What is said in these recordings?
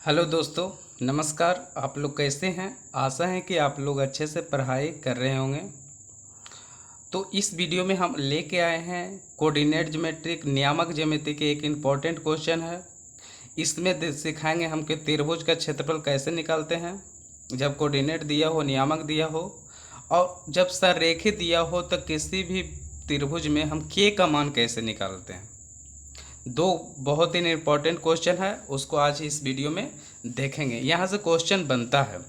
Hello दोस्तों, नमस्कार। आप लोग कैसे हैं? आशा है कि आप लोग अच्छे से पढ़ाई कर रहे होंगे। तो इस वीडियो में हम लेके आए हैं कोऑर्डिनेट ज्योमेट्रिक नियामक ज्यामिति के एक इम्पॉर्टेंट क्वेश्चन है। इसमें सिखाएंगे हम कि त्रिभुज का क्षेत्रफल कैसे निकालते हैं जब कोऑर्डिनेट दिया हो, नियामक दिया हो, और जब संरेखित दिया हो तो किसी भी त्रिभुज में हम के का मान कैसे निकालते हैं। दो बहुत ही इम्पोर्टेंट क्वेश्चन है, उसको आज इस वीडियो में देखेंगे। यहाँ से क्वेश्चन बनता है।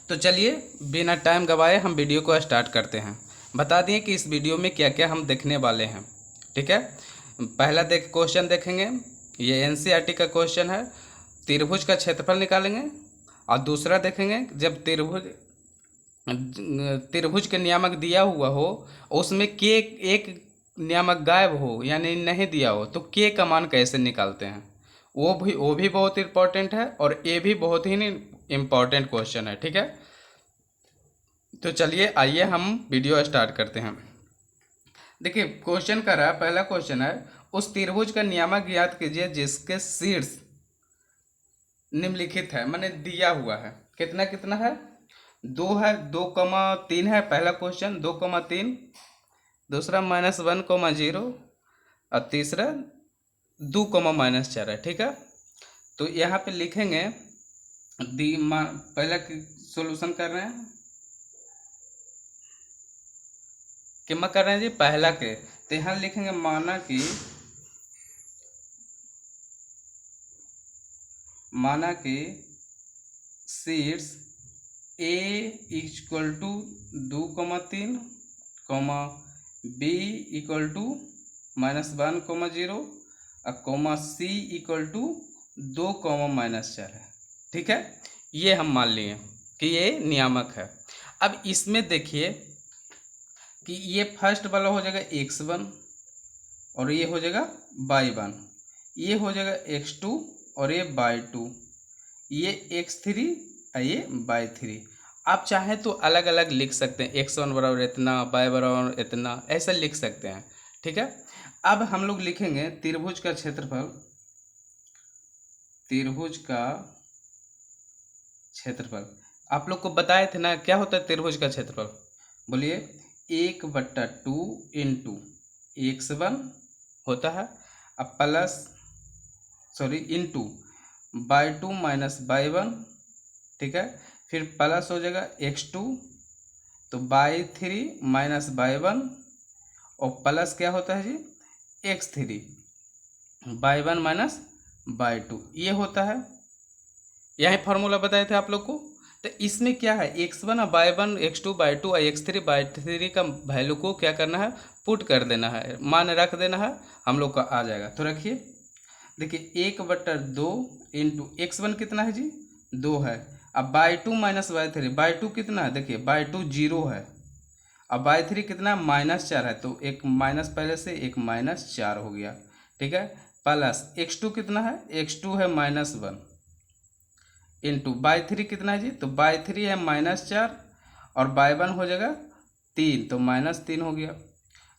तो चलिए बिना टाइम गवाए हम वीडियो को स्टार्ट करते हैं। बता दिए कि इस वीडियो में क्या क्या हम देखने वाले हैं। ठीक है, पहला क्वेश्चन देखेंगे। ये एनसीईआरटी का क्वेश्चन है, त्रिभुज का क्षेत्रफल निकालेंगे। और दूसरा देखेंगे, जब त्रिभुज के नियामक दिया हुआ हो, उसमें के एक नियामक गायब हो यानी नहीं दिया हो, तो के का मान कैसे निकालते हैं। वो भी बहुत इम्पोर्टेंट है, और ये भी बहुत ही इम्पोर्टेंट क्वेश्चन है। ठीक है, तो चलिए आइए हम वीडियो स्टार्ट करते हैं। देखिए क्वेश्चन कर रहा है, पहला क्वेश्चन है, उस त्रिभुज का नियामक ज्ञात कीजिए जिसके शीर्ष निम्नलिखित है, माने दिया हुआ है। कितना कितना है? 2 है, 2,3 है पहला क्वेश्चन, 2,3। दूसरा -1,0, और तीसरा 2, -4 है। ठीक है, तो यहाँ पे लिखेंगे पहला सॉल्यूशन कर रहे हैं, कितना कर रहे हैं जी? पहला के। तो यहाँ लिखेंगे माना कि शीर्ष A equal to 2,3, B equal to -1,0, और सी इक्वल टू 2, -4 है। ठीक है, ये हम मान लिए कि ये नियामक है। अब इसमें देखिए कि ये फर्स्ट वाला हो जाएगा x1, और ये हो जाएगा y1, ये हो जाएगा x2, और ये y2, ये x3 और ये y3। आप चाहें तो अलग अलग लिख सकते हैं, x1 बराबर इतना, y बराबर इतना, ऐसा लिख सकते हैं। ठीक है, अब हम लोग लिखेंगे त्रिभुज का क्षेत्रफल। त्रिभुज का क्षेत्रफल आप लोग को बताए थे ना, क्या होता है त्रिभुज का क्षेत्रफल? बोलिए। 1/2 इंटू x1 होता है, अब plus into y2 minus y1। ठीक है, फिर प्लस हो जाएगा x2, तो y3 माइनस y1, और प्लस क्या होता है जी? x3, y1 माइनस y2, ये होता है। यही फार्मूला बताए थे आप लोग को। तो इसमें क्या है, x1 और y1, x2 y2 और x3 y3 का वैल्यू को क्या करना है? पुट कर देना है, मान रख देना है, हम लोग का आ जाएगा। तो रखिए, देखिए 1/2 इंटू x1 कितना है जी? 2 है। अब y2 माइनस y3, y2 कितना है? देखिए y2 0 है। अब y3 कितना है? -4 है, तो एक माइनस पहले से, एक -4 हो गया। ठीक है, प्लस x2 कितना है? x2 है -1, इंटू y3 कितना है जी? तो y3 है -4, और y1 हो जाएगा 3, तो -3 हो गया।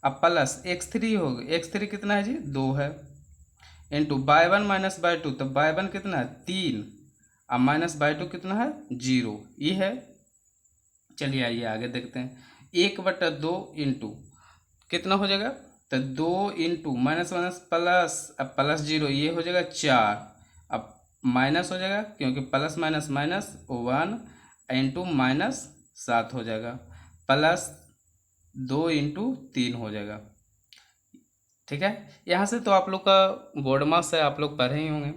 अब प्लस x3 हो गया, x3 कितना है जी? 2 है, इंटू y1 माइनस y2, तो y1 कितना है? 3, अब माइनस y2 कितना है? 0, ये है। चलिए आइए आगे देखते हैं। 1/2 इंटू कितना हो जाएगा? तो 2 इंटू माइनस माइनस प्लस, अब प्लस 0, ये हो जाएगा 4, अब माइनस हो जाएगा क्योंकि प्लस माइनस माइनस 1, इंटू -7 हो जाएगा, प्लस 2 इंटू 3 हो जाएगा। ठीक है, यहाँ से तो आप लोग का बोर्ड मार्क्स है, आप लोग पढ़े ही होंगे।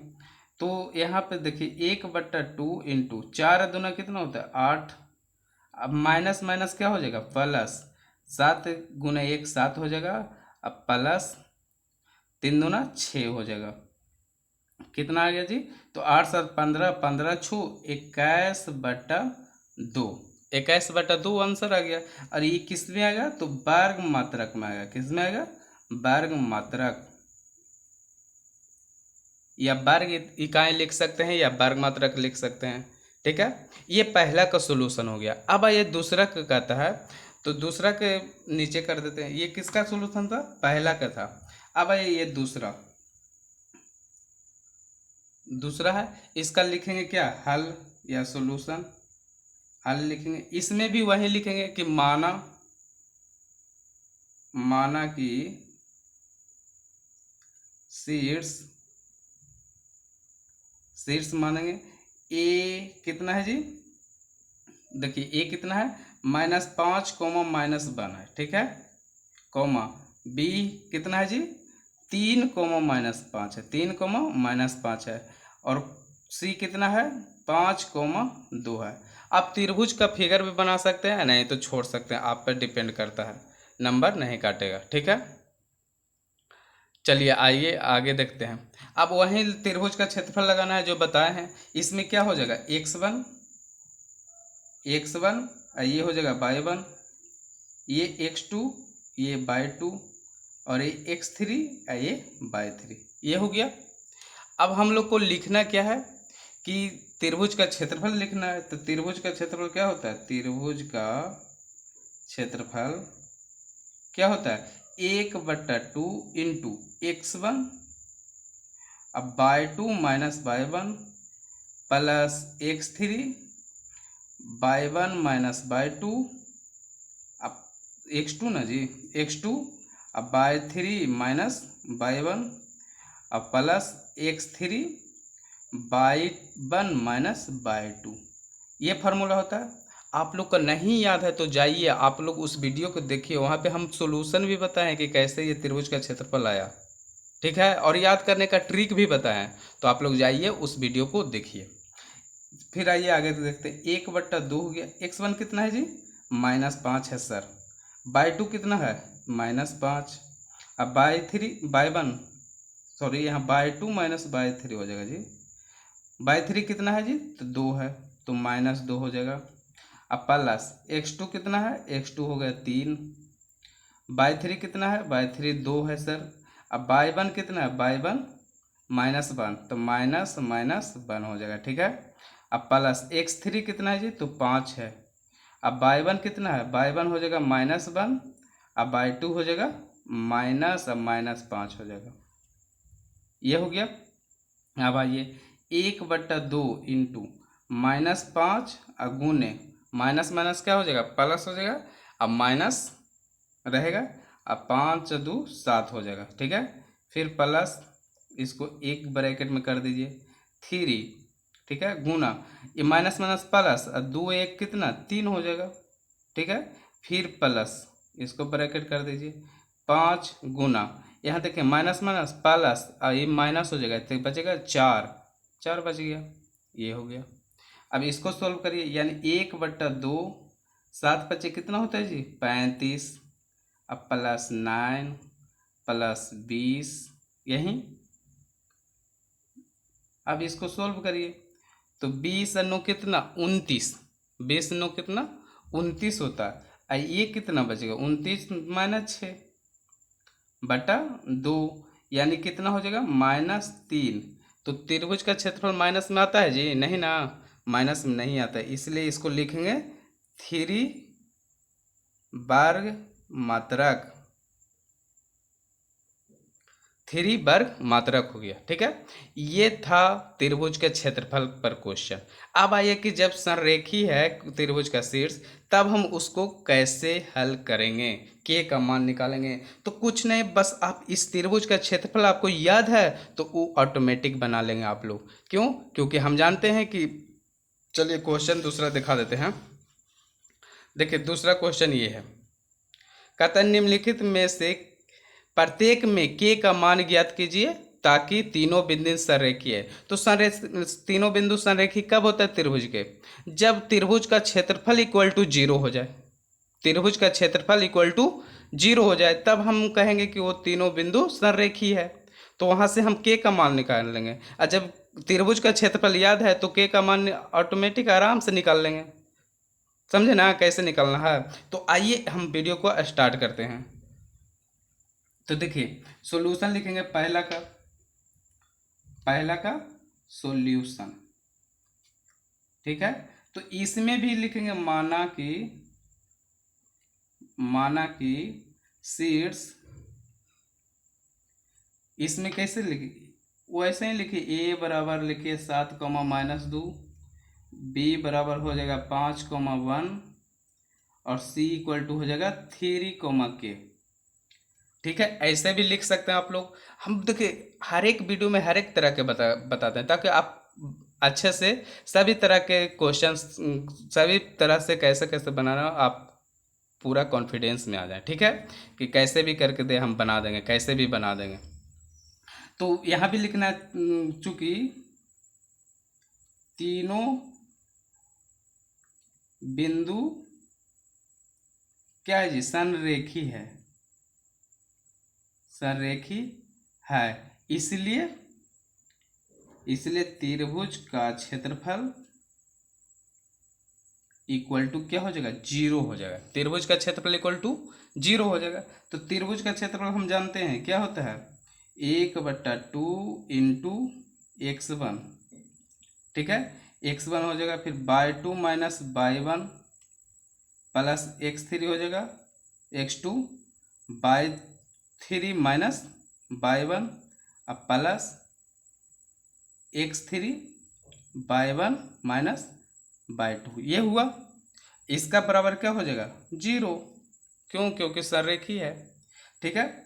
तो यहाँ पे देखिए 1/2 इंटू 4 दूना कितना होता है? 8, अब माइनस माइनस क्या हो जाएगा? प्लस, 7 × 1 7 हो जाएगा, अब प्लस 3 दूना 6 हो जाएगा। कितना आ गया जी? तो 8 7 15, 15 6 21/2, 21/2 आंसर आ गया। और ये किस में आएगा? तो वर्ग मात्रक में आएगा। किस में आएगा? वर्ग मात्रक, या वर्ग इकाई लिख सकते हैं, या वर्ग मात्रक लिख सकते हैं। ठीक है, ये पहला का सोल्यूशन हो गया। अब ये दूसरा का कहता है, तो दूसरा के नीचे कर देते हैं। ये किसका सोल्यूशन था? पहला का था। अब ये दूसरा, दूसरा है इसका लिखेंगे क्या, हल या सॉल्यूशन, हल लिखेंगे। इसमें भी वही लिखेंगे कि माना कि शीर्ष मानेंगे। ए कितना है जी, देखिए ए कितना है -5 -1 है, ठीक है, कॉमा बी कितना है जी 3 -5 है, 3 -5 है, और सी कितना है 5 2 है। आप त्रिभुज का फिगर भी बना सकते हैं, नहीं तो छोड़ सकते हैं, आप पर डिपेंड करता है, नंबर नहीं काटेगा, ठीक है। चलिए आइए आगे देखते हैं। अब वहीं त्रिभुज का क्षेत्रफल लगाना है जो बताए हैं। इसमें क्या हो जाएगा x1 ये हो जाएगा y1, ये x2 ये y2, और ये x3 ये y3, ये हो गया। अब हम लोग को लिखना क्या है कि त्रिभुज का क्षेत्रफल लिखना है। तो त्रिभुज का क्षेत्रफल क्या होता है, त्रिभुज का क्षेत्रफल क्या होता है 1/2 इंटू x1 अब y2 minus y1 plus x3 y1 minus y2 अब x2 ना जी x2 अब y3 माइनस y1 अब plus x3 y1 minus y2, ये फार्मूला होता है। आप लोग का नहीं याद है तो जाइए आप लोग उस वीडियो को देखिए, वहाँ पे हम सॉल्यूशन भी बताएं कि कैसे ये त्रिभुज का क्षेत्रफल आया, ठीक है, और याद करने का ट्रिक भी बताएं। तो आप लोग जाइए उस वीडियो को देखिए। फिर आइए आगे देखते हैं। 1/2 हो गया, x1 कितना है जी -5 है सर, y2 कितना है -5, अब y1 सॉरी यहाँ y2 माइनस y3 हो जाएगा जी, y3 कितना है जी तो 2 है, तो -2 हो जाएगा। अब प्लस x2 कितना है, x2 हो गया 3, y3 कितना है y3 2 है सर, अब y1 कितना है y1 -1, तो माइनस माइनस 1 हो जाएगा, ठीक है। अब प्लस x3 कितना है जी तो 5 है, अब y1 कितना है y1 हो जाएगा -1, अब y2 हो जाएगा माइनस, अब -5 हो जाएगा, ये हो गया। अब आइए 1/2 इंटू -5 गुने माइनस माइनस क्या हो जाएगा प्लस हो जाएगा, अब माइनस रहेगा, अब 5 2 7 हो जाएगा, ठीक है। फिर प्लस इसको एक ब्रैकेट में कर दीजिए 3, ठीक है, गुना ये माइनस माइनस प्लस, 2 1 कितना 3 हो जाएगा, ठीक है। फिर प्लस इसको ब्रैकेट कर दीजिए 5 गुना यहाँ देखिए माइनस माइनस प्लस, ये माइनस हो जाएगा तो बचेगा 4, 4 बच गया, ये हो गया। अब इसको सोल्व करिए, यानी 1/2 7 बचे कितना होता है जी 35, अब प्लस 9 प्लस 20 यही। अब इसको सोल्व करिए तो 20 9 कितना 29, 20 9 कितना 29 होता है, ये कितना बचेगा 29 माइनस 6 बटा 2, यानी कितना हो जाएगा -3। तो त्रिभुज का क्षेत्रफल माइनस में आता है जी, नहीं ना, माइनस में नहीं आता है, इसलिए इसको लिखेंगे 3 वर्ग मात्रक, 3 वर्ग मात्रक हो गया, ठीक है। ये था त्रिभुज के क्षेत्रफल पर क्वेश्चन। अब आइए कि जब संरेखी है त्रिभुज का शीर्ष, तब हम उसको कैसे हल करेंगे, के का मान निकालेंगे। तो कुछ नहीं, बस आप इस त्रिभुज का क्षेत्रफल आपको याद है तो वो ऑटोमेटिक बना लेंगे आप लोग। क्यों, क्योंकि हम जानते हैं कि, चलिए क्वेश्चन दूसरा दिखा देते हैं। देखिए दूसरा क्वेश्चन ये है, कहता है निम्नलिखित में से प्रत्येक में के का मान ज्ञात कीजिए ताकि तीनों बिंदु संरेखीय है। तो तीनों बिंदु संरेखी कब होता है त्रिभुज के, जब त्रिभुज का क्षेत्रफल इक्वल टू 0 हो जाए, त्रिभुज का क्षेत्रफल इक्वल टू 0 हो जाए, तब हम कहेंगे कि वो तीनों बिंदु संरेखी है। तो वहां से हम के का मान निकाल लेंगे, और जब त्रिभुज का क्षेत्रफल याद है तो के का मान ऑटोमेटिक आराम से निकाल लेंगे। समझे ना कैसे निकालना है। तो आइए हम वीडियो को स्टार्ट करते हैं। तो देखिए सॉल्यूशन लिखेंगे, पहला का सॉल्यूशन, ठीक है। तो इसमें भी लिखेंगे माना कि शीर्ष, इसमें कैसे लिखेंगे वैसे ही लिखिए, ए बराबर लिखिए 7, -2, बी बराबर हो जाएगा 5, 1 और सी इक्वल टू हो जाएगा 3, ठीक है। ऐसे भी लिख सकते हैं आप लोग। हम देखिए हर एक वीडियो में हर एक तरह के बताते हैं ताकि आप अच्छे से सभी तरह के क्वेश्चंस, सभी तरह से कैसे कैसे बनाना आप पूरा कॉन्फिडेंस में आ जाए, ठीक है, कि कैसे भी करके दे हम बना देंगे, कैसे भी बना देंगे। तो यहाँ भी लिखना है, चूंकि तीनों बिंदु क्या है जी, संरेखी है, संरेखी है, इसलिए त्रिभुज का क्षेत्रफल इक्वल टू क्या हो जाएगा, 0 हो जाएगा। त्रिभुज का क्षेत्रफल इक्वल टू 0 हो जाएगा। तो त्रिभुज का क्षेत्रफल हम जानते हैं क्या होता है, 1/2 इंटू x1, ठीक है, x1 हो जाएगा, फिर y2 minus y1 plus x3 हो जाएगा, x2 y3 माइनस y1 अब plus x3 y1 minus y2, ये हुआ। इसका बराबर क्या हो जाएगा, 0, क्यों, क्योंकि संरेखी है, ठीक है।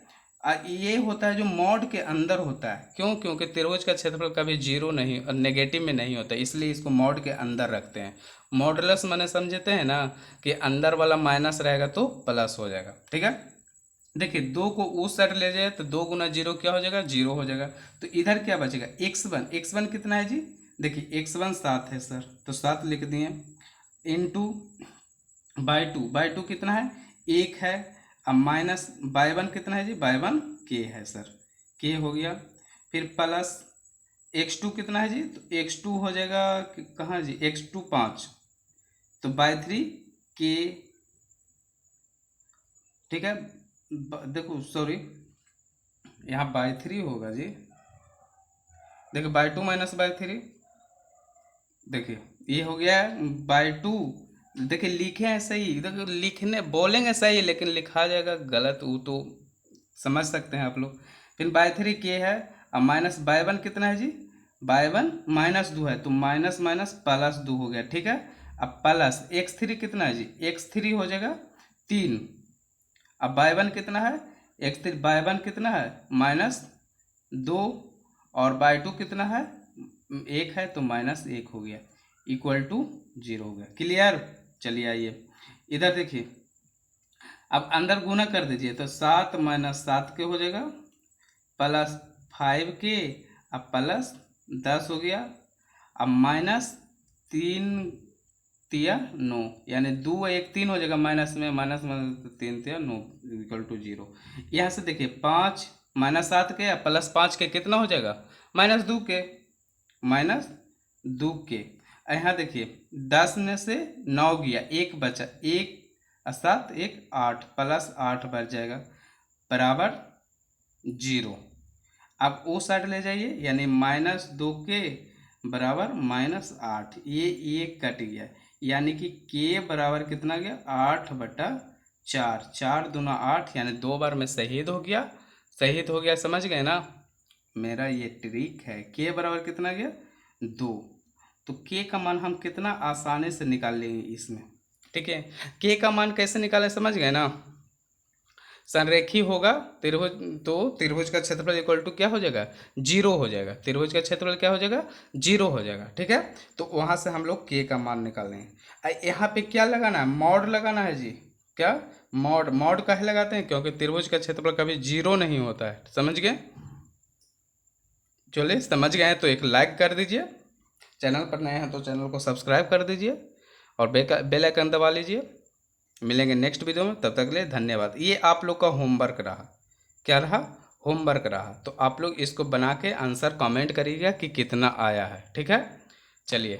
ये होता है जो मॉड के अंदर होता है, क्यों, क्योंकि त्रिभुज का क्षेत्रफल कभी 0 नहीं और नेगेटिव में नहीं होता, इसलिए इसको मॉड के अंदर रखते हैं। मॉडुलस माने समझते हैं ना, कि अंदर वाला माइनस रहेगा तो प्लस हो जाएगा, ठीक है। देखिए 2 को उस साइड ले जाए तो 2 गुना 0 क्या हो जाएगा, 0 हो जाएगा। तो इधर क्या बचेगा, x1 कितना है जी, देखिए x1 7 है सर, तो 7 लिख दिए, इंटू बाई टू कितना है, 1 है, अब माइनस y1 कितना है जी, y1 k है सर, k हो गया, फिर प्लस x2 कितना है जी, तो x2 हो जाएगा कहाँ जी, x2 5, तो y3 k, ठीक है। देखो सॉरी, यहाँ y3 होगा जी, देखिए y2 माइनस y3, देखिए ये हो गया y2, देखिए लिखे हैं सही, देखो लिखने बोलेंगे सही लेकिन लिखा जाएगा गलत, वो तो समझ सकते हैं आप लोग। फिर y3 k है, अब माइनस y1 कितना है जी, y1 -2 है, तो माइनस माइनस प्लस 2 हो गया, ठीक है। अब प्लस x3 कितना है जी, x3 हो जाएगा 3, अब y1 कितना है, y1 कितना है -2 और y2 कितना है 1 है, तो -1 हो गया, इक्वल टू 0 हो गया। क्लियर, चलिए आइए इधर देखिए, अब अंदर गुना कर दीजिए, तो 7 - 7 के हो जाएगा, प्लस 5 के, अब प्लस 10 हो गया, अब -3 तिया 9, यानी 2 1 3 हो जाएगा, माइनस में 3 तिया 9 इक्वल टू 0। यहाँ से देखिए 5 -7 के प्लस 5 के कितना हो जाएगा, -2 के, -2 के। यहाँ देखिए 10 में से 9 गया, 1 बचा, 1 7 1 8 प्लस 8 बच जाएगा बराबर 0। अब वो साइड ले जाइए, यानी -2 के बराबर -8, ये 1 कट गया, यानी कि k बराबर कितना गया, 8/4, 4 दूना 8, यानी 2 बार में शहीद हो गया, शहीद हो गया, समझ गए ना, मेरा ये ट्रिक है। k बराबर कितना गया, 2, तो k का मान हम कितना आसानी से निकाल लेंगे इसमें, ठीक है। k का मान कैसे निकाले, समझ गए ना, संरेखी होगा त्रिभुज, तो त्रिभुज का क्षेत्रफल इक्वल टू क्या हो जाएगा, 0 हो जाएगा, त्रिभुज का क्षेत्रफल क्या हो जाएगा, 0 हो जाएगा, ठीक है। तो वहां से हम लोग k का मान निकालेंगे। यहाँ पे क्या लगाना है, मॉड लगाना है जी, क्या मॉड, मॉड काहे लगाते हैं, क्योंकि त्रिभुज का क्षेत्रफल कभी 0 नहीं होता है, समझ गए। चलिए समझ गए हैं तो एक लाइक कर दीजिए, चैनल पर नए हैं तो चैनल को सब्सक्राइब कर दीजिए और बेल आइकन दबा लीजिए। मिलेंगे नेक्स्ट वीडियो में, तब तक के लिए धन्यवाद। ये आप लोग का होमवर्क रहा, क्या रहा, होमवर्क रहा, तो आप लोग इसको बना के आंसर कमेंट करिएगा कि कितना आया है, ठीक है। चलिए।